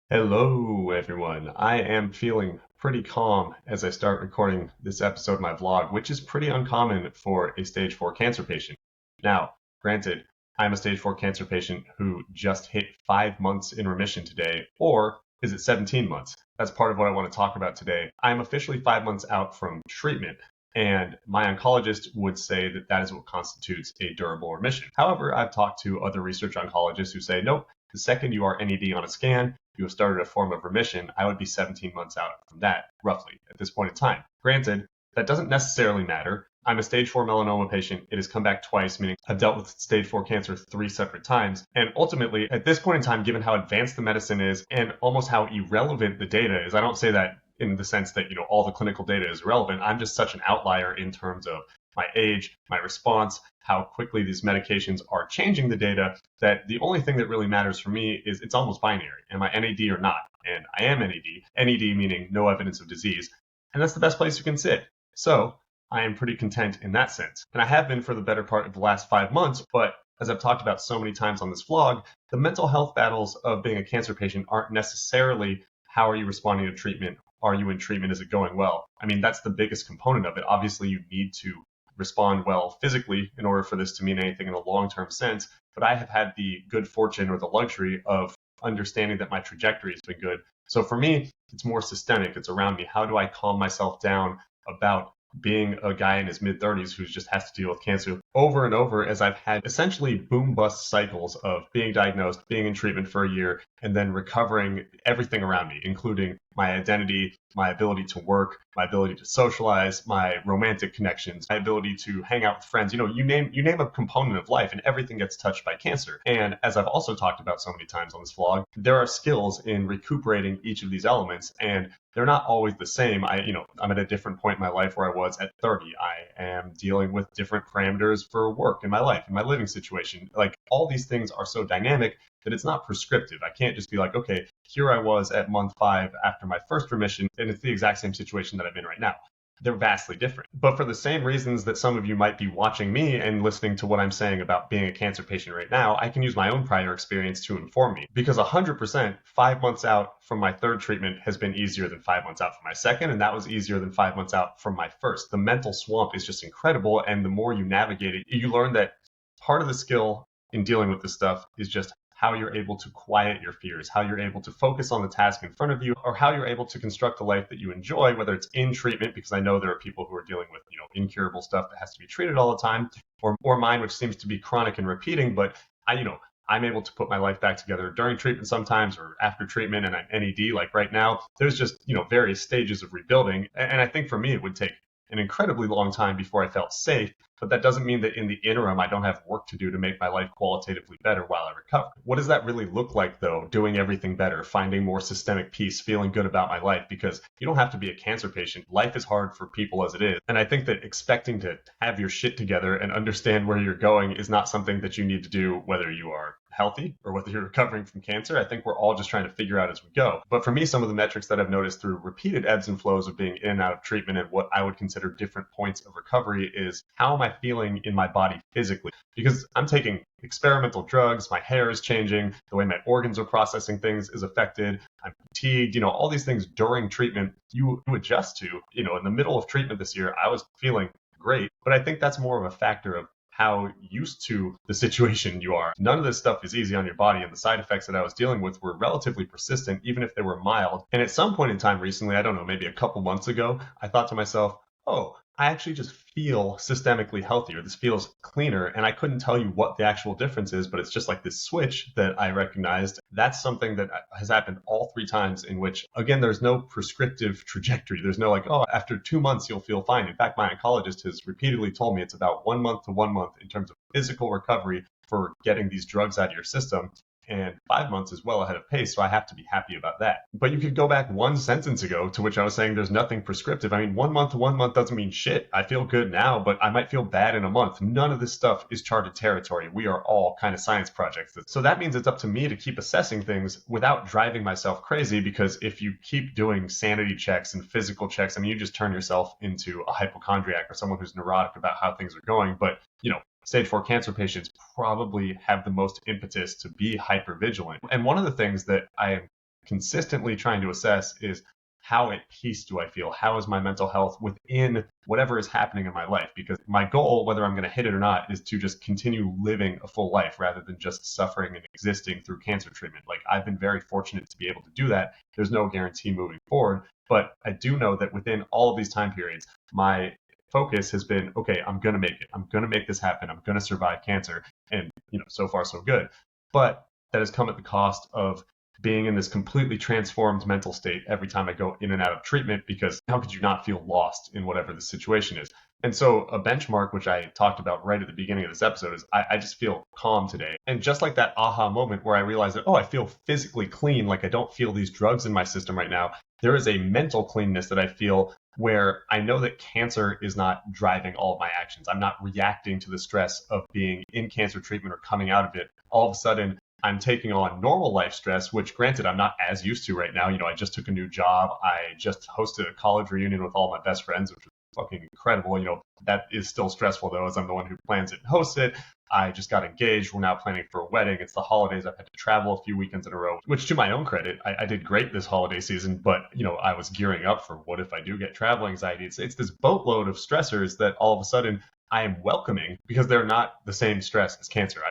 Hello, everyone. I am feeling pretty calm as I start recording this episode of my vlog, which is pretty uncommon for a stage 4 cancer patient. Now, granted, I'm a stage 4 cancer patient who just hit 5 months in remission today, or is it 17 months? That's part of what I want to talk about today. I'm officially 5 months out from treatment, and my oncologist would say that that is what constitutes a durable remission. However, I've talked to other research oncologists who say, nope, the second you are NED on a scan, you have started a form of remission. I would be 17 months out from that, roughly, at this point in time. Granted, that doesn't necessarily matter. I'm a stage 4 melanoma patient. It has come back twice, meaning I've dealt with stage 4 cancer 3 separate times. And ultimately, at this point in time, given how advanced the medicine is and almost how irrelevant the data is, I don't say that in the sense that, all the clinical data is relevant. I'm just such an outlier in terms of my age, my response, how quickly these medications are changing the data, that the only thing that really matters for me is it's almost binary. Am I NAD or not? And I am NAD. NAD meaning no evidence of disease. And that's the best place you can sit. So I am pretty content in that sense. And I have been for the better part of the last 5 months, but as I've talked about so many times on this vlog, the mental health battles of being a cancer patient aren't necessarily how are you responding to treatment? Are you in treatment? Is it going well? I mean, that's the biggest component of it. Obviously, you need to respond well physically in order for this to mean anything in a long-term sense. But I have had the good fortune or the luxury of understanding that my trajectory has been good. So for me, it's more systemic. It's around me. How do I calm myself down about being a guy in his mid 30s who just has to deal with cancer over and over, as I've had essentially boom bust cycles of being diagnosed, being in treatment for a year, and then recovering everything around me, including my identity, my ability to work, my ability to socialize, my romantic connections, my ability to hang out with friends. You name a component of life and everything gets touched by cancer. And as I've also talked about so many times on this vlog, there are skills in recuperating each of these elements, and they're not always the same. I'm at a different point in my life where I was at 30. I am dealing with different parameters for work in my life, in my living situation. Like, all these things are so dynamic that it's not prescriptive. I can't just be like, okay, here I was at month 5 after my first remission, and it's the exact same situation that I'm in right now. They're vastly different. But for the same reasons that some of you might be watching me and listening to what I'm saying about being a cancer patient right now, I can use my own prior experience to inform me. Because 100%, 5 months out from my third treatment has been easier than 5 months out from my second, and that was easier than 5 months out from my first. The mental swamp is just incredible, and the more you navigate it, you learn that part of the skill in dealing with this stuff is just how you're able to quiet your fears, how you're able to focus on the task in front of you, or how you're able to construct a life that you enjoy, whether it's in treatment, because I know there are people who are dealing with, incurable stuff that has to be treated all the time, or mine, which seems to be chronic and repeating, but I'm able to put my life back together during treatment sometimes or after treatment, and I'm NED like right now. There's just, various stages of rebuilding. And I think for me, it would take an incredibly long time before I felt safe. But that doesn't mean that in the interim, I don't have work to do to make my life qualitatively better while I recover. What does that really look like, though? Doing everything better, finding more systemic peace, feeling good about my life, because you don't have to be a cancer patient. Life is hard for people as it is. And I think that expecting to have your shit together and understand where you're going is not something that you need to do, whether you are healthy or whether you're recovering from cancer. I think we're all just trying to figure out as we go. But for me, some of the metrics that I've noticed through repeated ebbs and flows of being in and out of treatment and what I would consider different points of recovery is, how am I feeling in my body physically? Because I'm taking experimental drugs, my hair is changing, the way my organs are processing things is affected, I'm fatigued, all these things during treatment you adjust to. In the middle of treatment this year, I was feeling great, but I think that's more of a factor of how used to the situation you are. None of this stuff is easy on your body, and the side effects that I was dealing with were relatively persistent, even if they were mild. And at some point in time recently, I don't know, maybe a couple months ago, I thought to myself, oh, I actually just feel systemically healthier. This feels cleaner, and I couldn't tell you what the actual difference is, but it's just like this switch that I recognized. That's something that has happened all 3 times, in which, again, there's no prescriptive trajectory. There's no like, oh, after 2 months, you'll feel fine. In fact, my oncologist has repeatedly told me it's about 1 month to 1 month in terms of physical recovery for getting these drugs out of your system. And 5 months is well ahead of pace, so I have to be happy about that. But you could go back one sentence ago to which I was saying there's nothing prescriptive. I mean, 1 month to 1 month doesn't mean shit. I feel good now, but I might feel bad in a month. None of this stuff is charted territory. We are all kind of science projects. So that means it's up to me to keep assessing things without driving myself crazy, because if you keep doing sanity checks and physical checks, I mean, you just turn yourself into a hypochondriac or someone who's neurotic about how things are going. But, stage 4 cancer patients probably have the most impetus to be hypervigilant. And one of the things that I am consistently trying to assess is how at peace do I feel? How is my mental health within whatever is happening in my life? Because my goal, whether I'm going to hit it or not, is to just continue living a full life rather than just suffering and existing through cancer treatment. Like, I've been very fortunate to be able to do that. There's no guarantee moving forward, but I do know that within all of these time periods, my focus has been, okay, I'm going to make it. I'm going to make this happen. I'm going to survive cancer. And, so far so good. But that has come at the cost of being in this completely transformed mental state every time I go in and out of treatment, because how could you not feel lost in whatever the situation is? And so a benchmark, which I talked about right at the beginning of this episode, is I just feel calm today. And just like that aha moment where I realized that, oh, I feel physically clean, like I don't feel these drugs in my system right now, there is a mental cleanness that I feel where I know that cancer is not driving all of my actions. I'm not reacting to the stress of being in cancer treatment or coming out of it. All of a sudden, I'm taking on normal life stress, which granted, I'm not as used to right now. I just took a new job. I just hosted a college reunion with all my best friends, which was fucking incredible. That is still stressful though, as I'm the one who plans it and hosts it. I just got engaged. We're now planning for a wedding. It's the holidays. I've had to travel a few weekends in a row, which to my own credit, I did great this holiday season, but I was gearing up for what if I do get travel anxiety. It's this boatload of stressors that all of a sudden I am welcoming because they're not the same stress as cancer.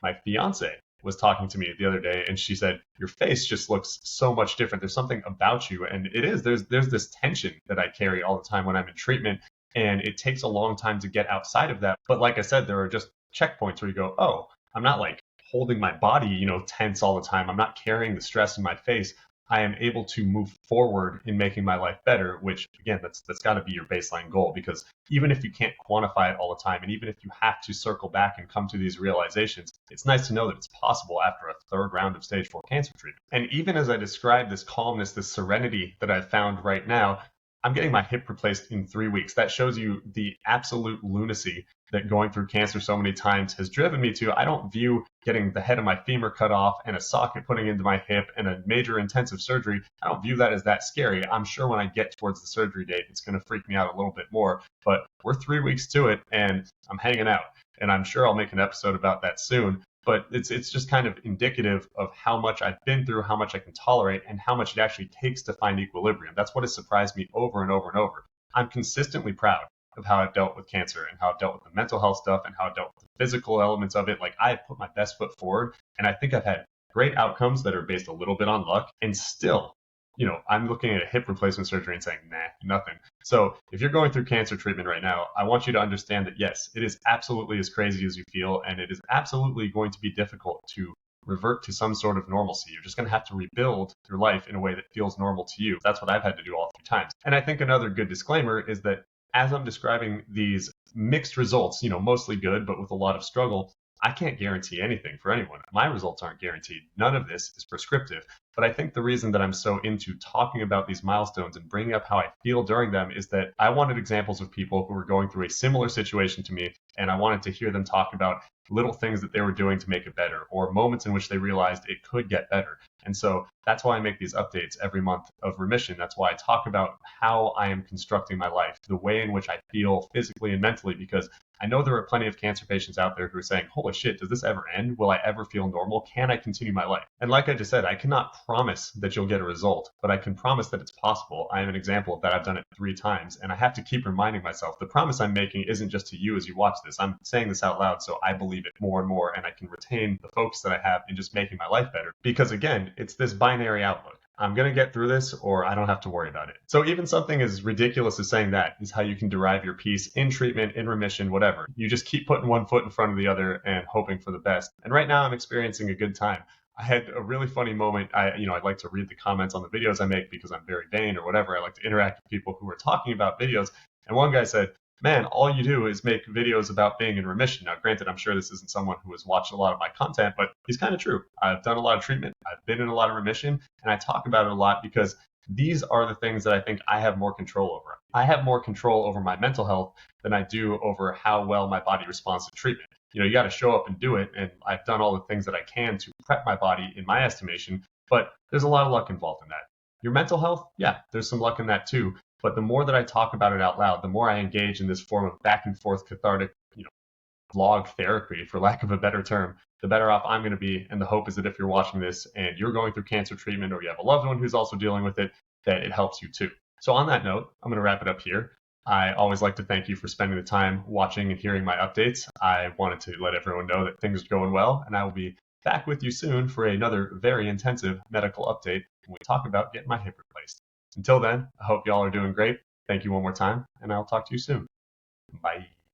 My fiance was talking to me the other day and she said, your face just looks so much different. There's something about you. And it is, there's this tension that I carry all the time when I'm in treatment. And it takes a long time to get outside of that. But like I said, there are just checkpoints where you go, oh, I'm not like holding my body, tense all the time. I'm not carrying the stress in my face. I am able to move forward in making my life better, which again, that's got to be your baseline goal, because even if you can't quantify it all the time, and even if you have to circle back and come to these realizations, it's nice to know that it's possible after a third round of stage 4 cancer treatment. And even as I describe this calmness, this serenity that I've found right now, I'm getting my hip replaced in 3 weeks. That shows you the absolute lunacy that going through cancer so many times has driven me to. I don't view getting the head of my femur cut off and a socket putting into my hip and a major intensive surgery, I don't view that as that scary. I'm sure when I get towards the surgery date, it's going to freak me out a little bit more, but we're 3 weeks to it and I'm hanging out. And I'm sure I'll make an episode about that soon. But it's just kind of indicative of how much I've been through, how much I can tolerate, and how much it actually takes to find equilibrium. That's what has surprised me over and over and over. I'm consistently proud of how I've dealt with cancer and how I've dealt with the mental health stuff and how I've dealt with the physical elements of it. Like, I've put my best foot forward, and I think I've had great outcomes that are based a little bit on luck. And still, I'm looking at a hip replacement surgery and saying, nah, nothing. So if you're going through cancer treatment right now, I want you to understand that, yes, it is absolutely as crazy as you feel, and it is absolutely going to be difficult to revert to some sort of normalcy. You're just going to have to rebuild your life in a way that feels normal to you. That's what I've had to do all 3 times. And I think another good disclaimer is that as I'm describing these mixed results, mostly good, but with a lot of struggle, I can't guarantee anything for anyone. My results aren't guaranteed. None of this is prescriptive. But I think the reason that I'm so into talking about these milestones and bringing up how I feel during them is that I wanted examples of people who were going through a similar situation to me, and I wanted to hear them talk about little things that they were doing to make it better, or moments in which they realized it could get better. And so that's why I make these updates every month of Remission. That's why I talk about how I am constructing my life, the way in which I feel physically and mentally, because I know there are plenty of cancer patients out there who are saying, holy shit, does this ever end? Will I ever feel normal? Can I continue my life? And like I just said, I cannot promise that you'll get a result, but I can promise that it's possible. I am an example of that. I've done it 3 times, and I have to keep reminding myself the promise I'm making isn't just to you as you watch this. I'm saying this out loud so I believe it more and more, and I can retain the focus that I have in just making my life better. Because again, it's this binary outlook. I'm going to get through this, or I don't have to worry about it. So even something as ridiculous as saying that is how you can derive your peace in treatment, in remission, whatever. You just keep putting one foot in front of the other and hoping for the best. And right now I'm experiencing a good time. I had a really funny moment. I'd like to read the comments on the videos I make because I'm very vain or whatever. I like to interact with people who are talking about videos. And one guy said, man, all you do is make videos about being in remission. Now, granted, I'm sure this isn't someone who has watched a lot of my content, but he's kind of true. I've done a lot of treatment. I've been in a lot of remission, and I talk about it a lot because these are the things that I think I have more control over. I have more control over my mental health than I do over how well my body responds to treatment. You got to show up and do it, and I've done all the things that I can to prep my body in my estimation, but there's a lot of luck involved in that. Your mental health, yeah, there's some luck in that too. But the more that I talk about it out loud, the more I engage in this form of back and forth cathartic, vlog therapy, for lack of a better term, the better off I'm going to be. And the hope is that if you're watching this and you're going through cancer treatment or you have a loved one who's also dealing with it, that it helps you too. So on that note, I'm going to wrap it up here. I always like to thank you for spending the time watching and hearing my updates. I wanted to let everyone know that things are going well, and I will be back with you soon for another very intensive medical update when we talk about getting my hip replaced. Until then, I hope y'all are doing great. Thank you one more time, and I'll talk to you soon. Bye.